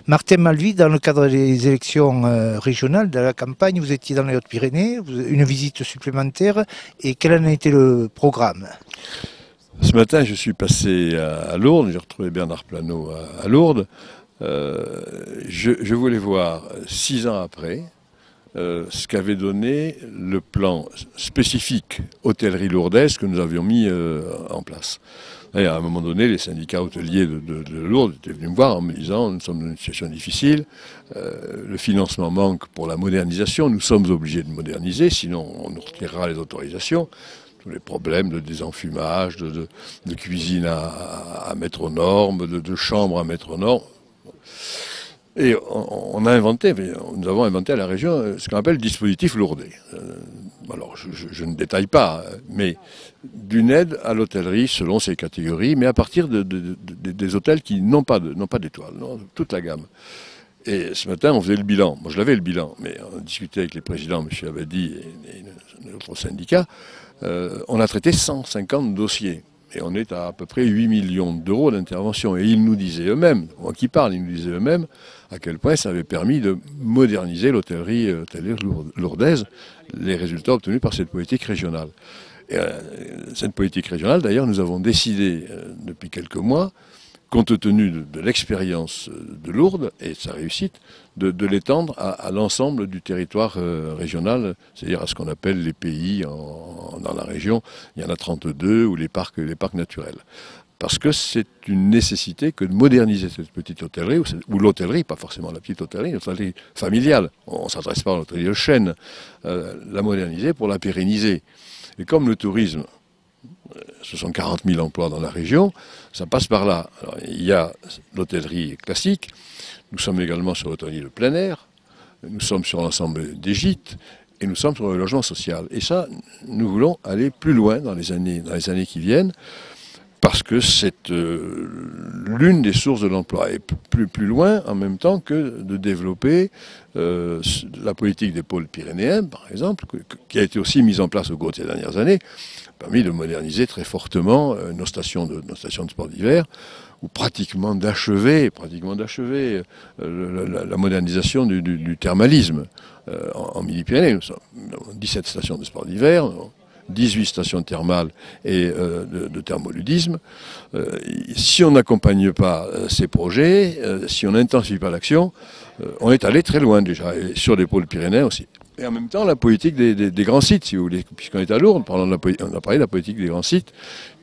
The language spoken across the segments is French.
Martin Malvy, dans le cadre des élections régionales, de la campagne, vous étiez dans les Hautes-Pyrénées, une visite supplémentaire, et quel en a été le programme? Ce matin, je suis passé à Lourdes, j'ai retrouvé Bernard Planot à Lourdes. Je voulais voir, 6 ans après, ce qu'avait donné le plan spécifique hôtellerie lourdaise que nous avions mis en place. Et à un moment donné, les syndicats hôteliers de Lourdes étaient venus me voir en me disant « Nous sommes dans une situation difficile, le financement manque pour la modernisation, nous sommes obligés de moderniser, sinon on nous retirera les autorisations. » Tous les problèmes de désenfumage, de cuisine à mettre aux normes, de chambre à mettre aux normes. Et nous avons inventé à la région ce qu'on appelle le dispositif lourdais. Alors, je ne détaille pas, mais d'une aide à l'hôtellerie selon ces catégories, mais à partir des hôtels qui n'ont pas d'étoiles, toute la gamme. Et ce matin, on faisait le bilan. Moi, je l'avais le bilan, mais on discutait avec les présidents, M. Abadi et notre syndicat. On a traité 150 dossiers. Et on est à peu près 8 millions d'euros d'intervention. Et ils nous disaient eux-mêmes, moi qui parle, ils nous disaient eux-mêmes à quel point ça avait permis de moderniser l'hôtellerie lourdaise, les résultats obtenus par cette politique régionale. Et cette politique régionale, d'ailleurs, nous avons décidé depuis quelques mois, compte tenu de l'expérience de Lourdes et de sa réussite, de l'étendre à l'ensemble du territoire régional, c'est-à-dire à ce qu'on appelle les pays dans la région. Il y en a 32, ou les parcs naturels. Parce que c'est une nécessité que de moderniser cette petite hôtellerie, ou l'hôtellerie, pas forcément la petite hôtellerie, l'hôtellerie familiale. On ne s'adresse pas à l'hôtellerie de chaîne. La moderniser pour la pérenniser. Et comme le tourisme, ce sont 40 000 emplois dans la région, ça passe par là. Alors, il y a l'hôtellerie classique, nous sommes également sur l'hôtellerie de plein air, nous sommes sur l'ensemble des gîtes, et nous sommes sur le logement social. Et ça, nous voulons aller plus loin dans les années qui viennent, parce que c'est l'une des sources de l'emploi. Et plus loin, en même temps que de développer la politique des pôles pyrénéens, par exemple, qui a été aussi mise en place au cours de ces dernières années, permis de moderniser très fortement nos stations de sport d'hiver, ou pratiquement d'achever la modernisation du thermalisme en Midi-Pyrénées. Nous sommes 17 stations de sport d'hiver, 18 stations thermales et de thermoludisme. Si on n'accompagne pas ces projets, si on n'intensifie pas l'action, on est allé très loin déjà, et sur les pôles pyrénéens aussi. Et en même temps, la politique des grands sites, si vous voulez, puisqu'on est à Lourdes, on a parlé de la politique des grands sites,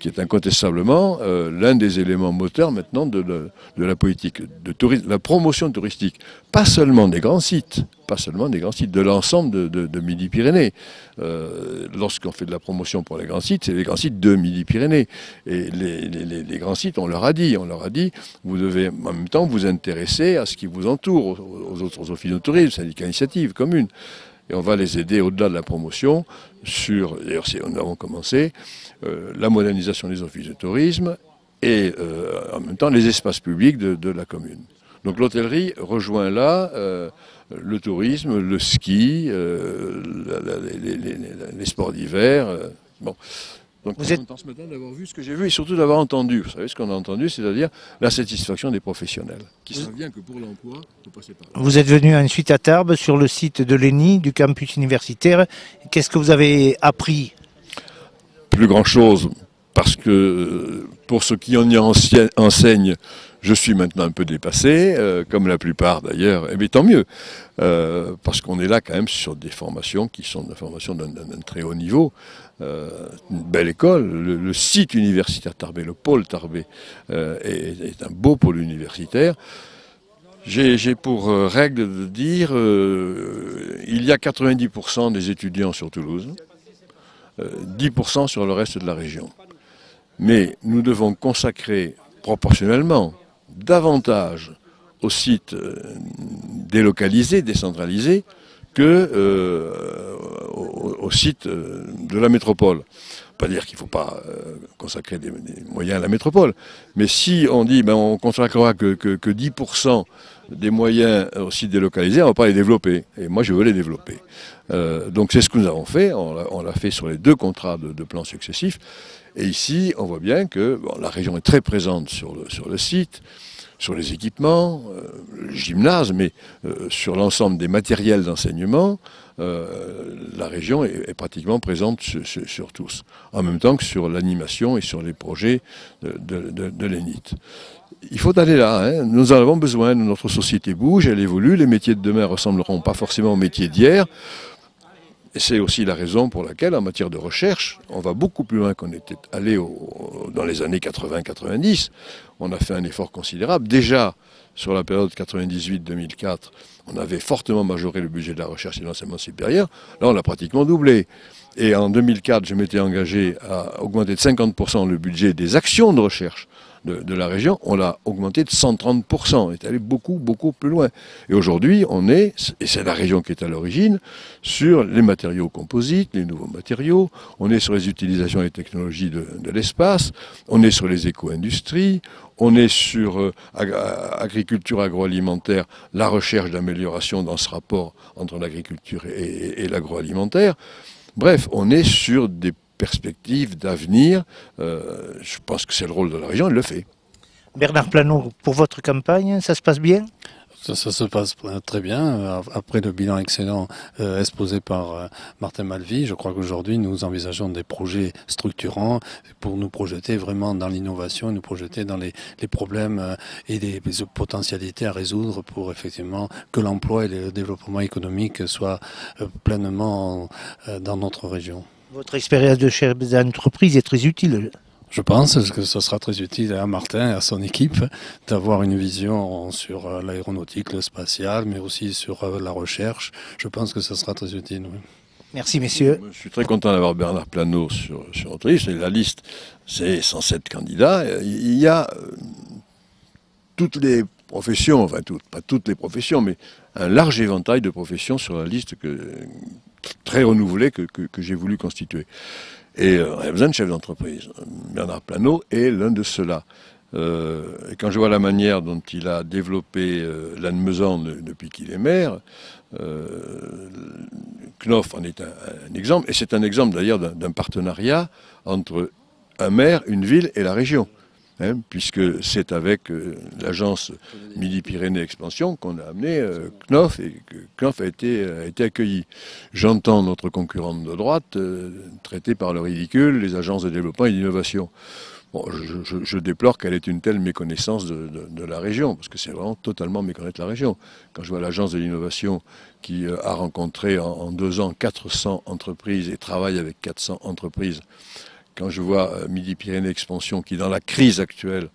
qui est incontestablement l'un des éléments moteurs maintenant de la politique de tourisme, la promotion touristique, pas seulement des grands sites, de l'ensemble de Midi-Pyrénées. Lorsqu'on fait de la promotion pour les grands sites, c'est les grands sites de Midi-Pyrénées. Et les grands sites, on leur a dit, vous devez en même temps vous intéresser à ce qui vous entoure, aux autres offices de tourisme, syndicats initiatives, communes. Et on va les aider au-delà de la promotion sur, d'ailleurs nous avons commencé, la modernisation des offices de tourisme et en même temps les espaces publics de la commune. Donc l'hôtellerie rejoint là le tourisme, le ski, les sports d'hiver. Bon. Donc je suis content ce matin d'avoir vu ce que j'ai vu et surtout d'avoir entendu. Vous savez ce qu'on a entendu, c'est-à-dire la satisfaction des professionnels, qui savent bien que pour l'emploi, il faut passer par là. Vous êtes venu ensuite à Tarbes, sur le site de l'ENI, du campus universitaire. Qu'est-ce que vous avez appris? Plus grand-chose, parce que pour ceux qui en y enseignent, je suis maintenant un peu dépassé, comme la plupart d'ailleurs, et bien tant mieux, parce qu'on est là quand même sur des formations qui sont des formations d'un très haut niveau. Une belle école, le site universitaire Tarbais, le pôle Tarbais est un beau pôle universitaire. J'ai pour règle de dire il y a 90% des étudiants sur Toulouse, 10% sur le reste de la région. Mais nous devons consacrer proportionnellement davantage aux sites délocalisés, décentralisés, que aux sites de la métropole. pas dire qu'il ne faut pas consacrer des moyens à la métropole, mais si on dit on ne consacrera que 10% des moyens aussi délocalisés, on ne va pas les développer. Et moi, je veux les développer. Donc c'est ce que nous avons fait. On l'a fait sur les 2 contrats de plans successifs. Et ici, on voit bien que la région est très présente sur le site, sur les équipements, le gymnase, mais sur l'ensemble des matériels d'enseignement, la région est pratiquement présente sur tous, en même temps que sur l'animation et sur les projets de l'ENIT. Il faut aller là, hein. Nous en avons besoin, notre société bouge, elle évolue, les métiers de demain ne ressembleront pas forcément aux métiers d'hier. Et c'est aussi la raison pour laquelle, en matière de recherche, on va beaucoup plus loin qu'on était allé dans les années 80-90. On a fait un effort considérable. Déjà, sur la période 98-2004, on avait fortement majoré le budget de la recherche et de l'enseignement supérieur. Là, on l'a pratiquement doublé. Et en 2004, je m'étais engagé à augmenter de 50% le budget des actions de recherche de la région. On l'a augmenté de 130%. On est allé beaucoup, beaucoup plus loin. Et aujourd'hui, on est, et c'est la région qui est à l'origine, sur les matériaux composites, les nouveaux matériaux. On est sur les utilisations et les technologies de l'espace. On est sur les éco-industries. On est sur agriculture agroalimentaire, la recherche d'amélioration dans ce rapport entre l'agriculture et l'agroalimentaire. Bref, on est sur des perspectives d'avenir. Je pense que c'est le rôle de la région, elle le fait. Bernard Planot, pour votre campagne, ça se passe bien ? Ça se passe très bien. Après le bilan excellent exposé par Martin Malvy, je crois qu'aujourd'hui nous envisageons des projets structurants pour nous projeter vraiment dans l'innovation, nous projeter dans les problèmes et les potentialités à résoudre pour effectivement que l'emploi et le développement économique soient pleinement dans notre région. Votre expérience de chef d'entreprise est très utile. Je pense que ce sera très utile à Martin et à son équipe d'avoir une vision sur l'aéronautique, le spatial, mais aussi sur la recherche. Je pense que ce sera très utile. Oui. Merci, messieurs. Je suis très content d'avoir Bernard Planot sur notre liste. La liste, c'est 107 candidats. Il y a toutes les professions, enfin pas toutes les professions, mais un large éventail de professions sur la liste très renouvelée que j'ai voulu constituer. Et on a besoin de chefs d'entreprise. Bernard Planot est l'un de ceux-là. Et quand je vois la manière dont il a développé Lannemezan depuis qu'il est maire, Knof en est un exemple. Et c'est un exemple d'ailleurs d'un partenariat entre un maire, une ville et la région. Puisque c'est avec l'agence Midi-Pyrénées Expansion qu'on a amené Knof et que Knof a été accueilli. J'entends notre concurrente de droite traiter par le ridicule les agences de développement et d'innovation. Bon, je déplore qu'elle ait une telle méconnaissance de la région, parce que c'est vraiment totalement méconnaître la région. Quand je vois l'agence de l'innovation qui a rencontré en 2 ans 400 entreprises et travaille avec 400 entreprises, quand je vois Midi-Pyrénées Expansion qui, dans la crise actuelle,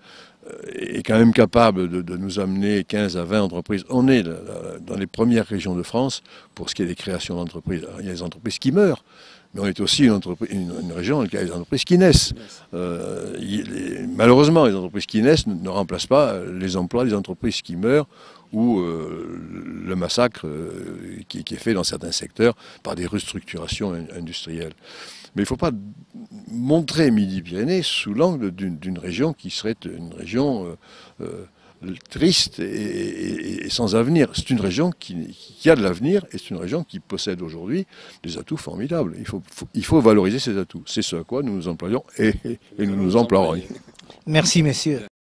est quand même capable de nous amener 15 à 20 entreprises. On est dans les premières régions de France pour ce qui est des créations d'entreprises. Il y a des entreprises qui meurent, mais on est aussi une région dans laquelle il y a des entreprises qui naissent. Malheureusement, les entreprises qui naissent ne remplacent pas les emplois des entreprises qui meurent ou le massacre qui est fait dans certains secteurs par des restructurations industrielles. Mais il ne faut pas montrer Midi-Pyrénées sous l'angle d'une région qui serait une région triste et sans avenir. C'est une région qui a de l'avenir et c'est une région qui possède aujourd'hui des atouts formidables. Il faut valoriser ces atouts. C'est ce à quoi nous nous employons et nous nous emploierons. Merci, messieurs.